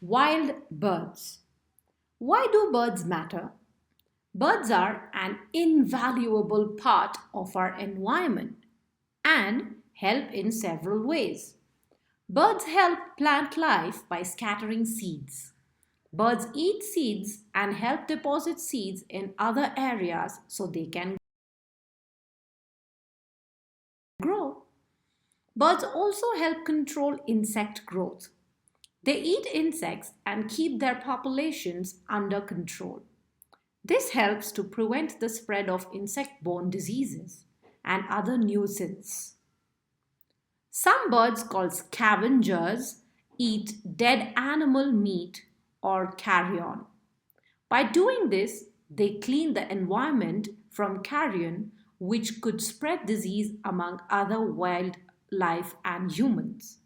Wild birds. Why do birds matter? Birds are an invaluable part of our environment and help in several ways. Birds help plant life by scattering seeds. Birds eat seeds and help deposit seeds in other areas so they can grow. Birds also help control insect growth. They eat insects and keep their populations under control. This helps to prevent the spread of insect-borne diseases and other nuisances. Some birds called scavengers eat dead animal meat or carrion. By doing this, they clean the environment from carrion which could spread disease among other wildlife and humans.